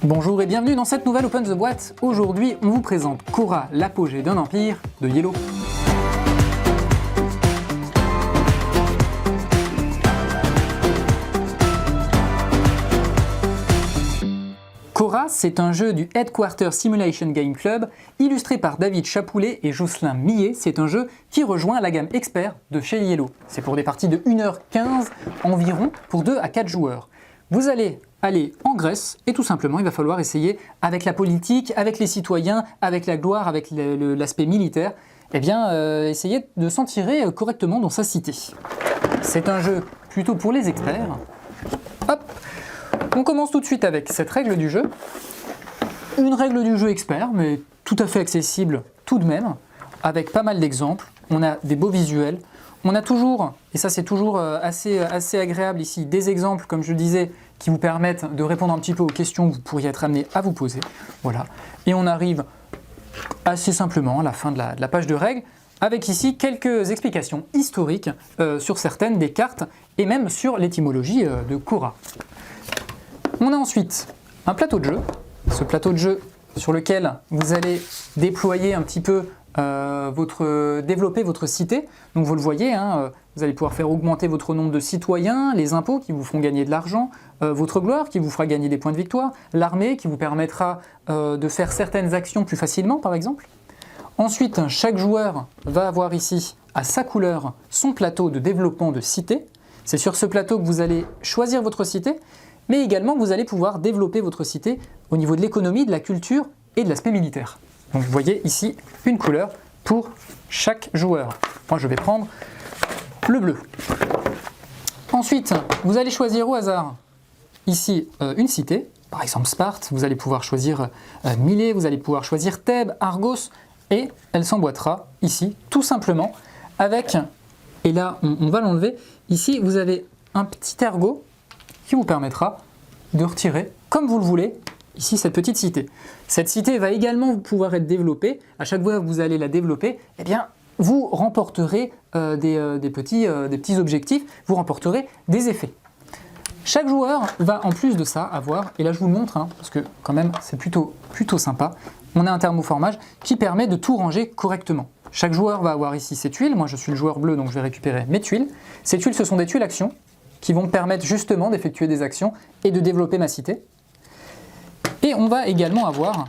Bonjour et bienvenue dans cette nouvelle Open the Boîte. Aujourd'hui, on vous présente Khora, l'apogée d'un empire de Yellow. Khora, c'est un jeu du Headquarter Simulation Game Club, illustré par David Chapoulet et Jocelyn Millet. C'est un jeu qui rejoint la gamme expert de chez Yellow. C'est pour des parties de 1h15 environ pour 2 à 4 joueurs. Vous allez aller en Grèce et tout simplement il va falloir essayer avec la politique, avec les citoyens, avec la gloire, avec l'aspect militaire, essayer de s'en tirer correctement dans sa cité. C'est un jeu plutôt pour les experts. Hop, on commence tout de suite avec cette règle du jeu. Une règle du jeu expert, mais tout à fait accessible tout de même, avec pas mal d'exemples. On a des beaux visuels. On a toujours, et ça c'est toujours assez agréable ici, des exemples, comme je le disais, qui vous permettent de répondre un petit peu aux questions que vous pourriez être amené à vous poser. Voilà. Et on arrive assez simplement à la fin de la page de règles, avec ici quelques explications historiques sur certaines des cartes, et même sur l'étymologie de Khora. On a ensuite un plateau de jeu. Ce plateau de jeu sur lequel vous allez déployer un petit peu développer votre cité. Donc vous le voyez, vous allez pouvoir faire augmenter votre nombre de citoyens, les impôts qui vous feront gagner de l'argent, votre gloire qui vous fera gagner des points de victoire, l'armée qui vous permettra de faire certaines actions plus facilement par exemple. Ensuite, chaque joueur va avoir ici à sa couleur son plateau de développement de cité. C'est sur ce plateau que vous allez choisir votre cité, mais également vous allez pouvoir développer votre cité au niveau de l'économie, de la culture et de l'aspect militaire. Donc vous voyez ici une couleur pour chaque joueur. Moi je vais prendre le bleu. Ensuite, vous allez choisir au hasard ici une cité, par exemple Sparte, vous allez pouvoir choisir Milet, vous allez pouvoir choisir Thèbes, Argos, et elle s'emboîtera ici tout simplement avec, et là on va l'enlever, ici vous avez un petit ergot qui vous permettra de retirer comme vous le voulez ici cette petite cité. Cette cité va également pouvoir être développée. À chaque fois que vous allez la développer, eh bien, vous remporterez des petits objectifs, vous remporterez des effets. Chaque joueur va en plus de ça avoir, et là je vous le montre, parce que quand même c'est plutôt sympa, on a un thermoformage qui permet de tout ranger correctement. Chaque joueur va avoir ici ses tuiles. Moi je suis le joueur bleu donc je vais récupérer mes tuiles. Ces tuiles ce sont des tuiles actions qui vont me permettre justement d'effectuer des actions et de développer ma cité. Et on va également avoir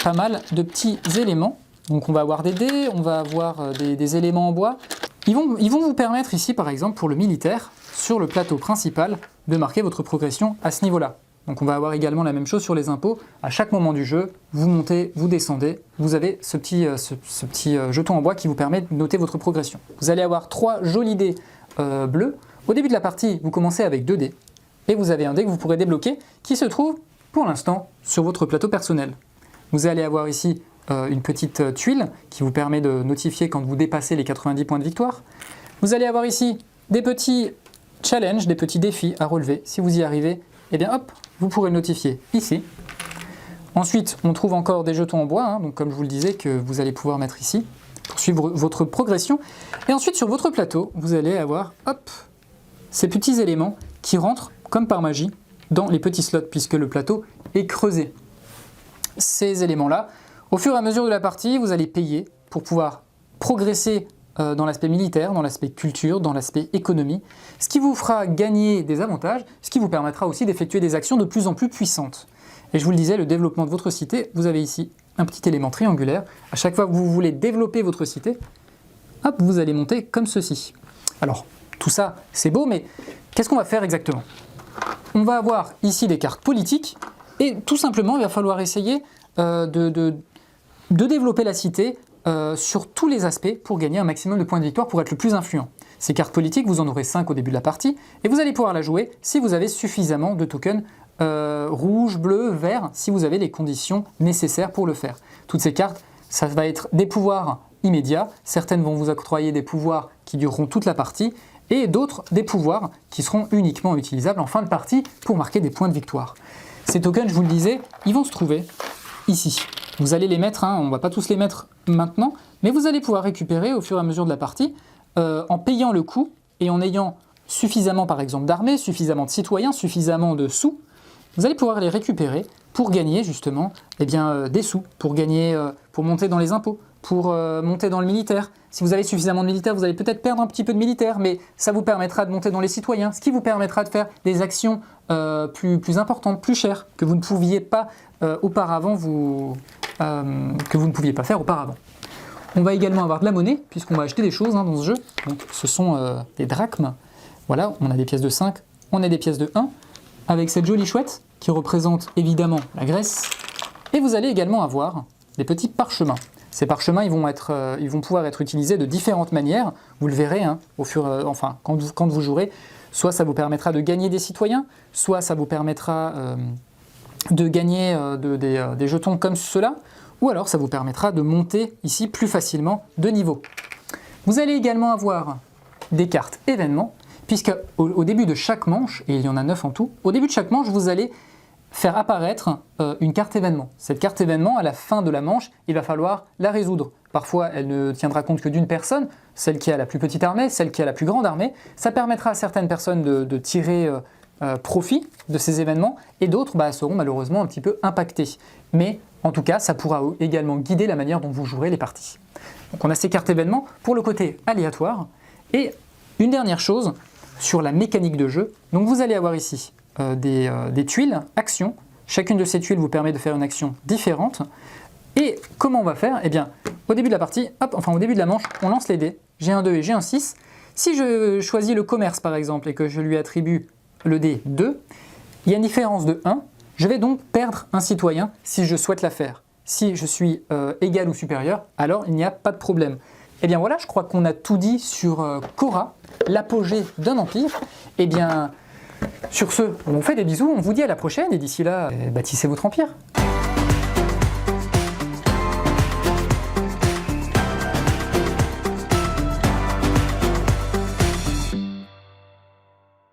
pas mal de petits éléments. Donc on va avoir des dés, on va avoir des éléments en bois. Ils vont vous permettre ici par exemple pour le militaire, sur le plateau principal, de marquer votre progression à ce niveau-là. Donc on va avoir également la même chose sur les impôts. À chaque moment du jeu, vous montez, vous descendez, vous avez ce petit jeton en bois qui vous permet de noter votre progression. Vous allez avoir 3 jolis dés bleus. Au début de la partie, vous commencez avec 2 dés. Et vous avez un dé que vous pourrez débloquer qui se trouve pour l'instant sur votre plateau personnel. Vous allez avoir ici une petite tuile qui vous permet de notifier quand vous dépassez les 90 points de victoire. Vous allez avoir ici des petits challenges, des petits défis à relever. Si vous y arrivez, eh bien hop, vous pourrez le notifier ici. Ensuite, on trouve encore des jetons en bois, donc comme je vous le disais, que vous allez pouvoir mettre ici pour suivre votre progression. Et ensuite, sur votre plateau, vous allez avoir hop, ces petits éléments qui rentrent comme par magie dans les petits slots puisque le plateau est creusé. Ces éléments-là, au fur et à mesure de la partie, vous allez payer pour pouvoir progresser dans l'aspect militaire, dans l'aspect culture, dans l'aspect économie, ce qui vous fera gagner des avantages, ce qui vous permettra aussi d'effectuer des actions de plus en plus puissantes. Et je vous le disais, le développement de votre cité, vous avez ici un petit élément triangulaire. À chaque fois que vous voulez développer votre cité, hop, vous allez monter comme ceci. Alors, tout ça, c'est beau, mais qu'est-ce qu'on va faire exactement ? On va avoir ici des cartes politiques et tout simplement il va falloir essayer de développer la cité sur tous les aspects pour gagner un maximum de points de victoire pour être le plus influent. Ces cartes politiques, vous en aurez 5 au début de la partie et vous allez pouvoir la jouer si vous avez suffisamment de tokens rouge, bleu, vert, si vous avez les conditions nécessaires pour le faire. Toutes ces cartes, ça va être des pouvoirs immédiats, certaines vont vous octroyer des pouvoirs qui dureront toute la partie et d'autres des pouvoirs qui seront uniquement utilisables en fin de partie pour marquer des points de victoire. Ces tokens, je vous le disais, ils vont se trouver ici. Vous allez les mettre, on ne va pas tous les mettre maintenant, mais vous allez pouvoir récupérer au fur et à mesure de la partie en payant le coût et en ayant suffisamment par exemple d'armées, suffisamment de citoyens, suffisamment de sous, vous allez pouvoir les récupérer pour gagner justement des sous, pour gagner, pour monter dans les impôts, pour monter dans le militaire. Si vous avez suffisamment de militaires, vous allez peut-être perdre un petit peu de militaires, mais ça vous permettra de monter dans les citoyens, ce qui vous permettra de faire des actions plus importantes, plus chères, que vous ne pouviez pas auparavant faire auparavant. On va également avoir de la monnaie, puisqu'on va acheter des choses dans ce jeu. Donc, ce sont des drachmes. Voilà, on a des pièces de 5, on a des pièces de 1, avec cette jolie chouette qui représente évidemment la Grèce. Et vous allez également avoir des petits parchemins. Ces parchemins, ils vont pouvoir être utilisés de différentes manières. Vous le verrez quand vous jouerez. Soit ça vous permettra de gagner des citoyens, soit ça vous permettra de gagner des jetons comme cela, ou alors ça vous permettra de monter ici plus facilement de niveau. Vous allez également avoir des cartes événements, puisque au début de chaque manche, et il y en a 9 en tout, au début de chaque manche, vous allez faire apparaître une carte événement. Cette carte événement, à la fin de la manche, il va falloir la résoudre. Parfois, elle ne tiendra compte que d'une personne, celle qui a la plus petite armée, celle qui a la plus grande armée. Ça permettra à certaines personnes de tirer profit de ces événements, et d'autres seront malheureusement un petit peu impactées. Mais en tout cas, ça pourra également guider la manière dont vous jouerez les parties. Donc on a ces cartes événements pour le côté aléatoire. Et une dernière chose sur la mécanique de jeu. Donc vous allez avoir ici des tuiles, actions. Chacune de ces tuiles vous permet de faire une action différente. Et comment on va faire? Eh bien, au début de la partie, au début de la manche, on lance les dés. J'ai un 2 et j'ai un 6. Si je choisis le commerce par exemple et que je lui attribue le dé 2, il y a une différence de 1. Je vais donc perdre un citoyen si je souhaite la faire. Si je suis égal ou supérieur, alors il n'y a pas de problème. Eh bien voilà, je crois qu'on a tout dit sur Khôra, l'apogée d'un empire. Eh bien, sur ce, on vous fait des bisous, on vous dit à la prochaine et d'ici là, bâtissez votre empire.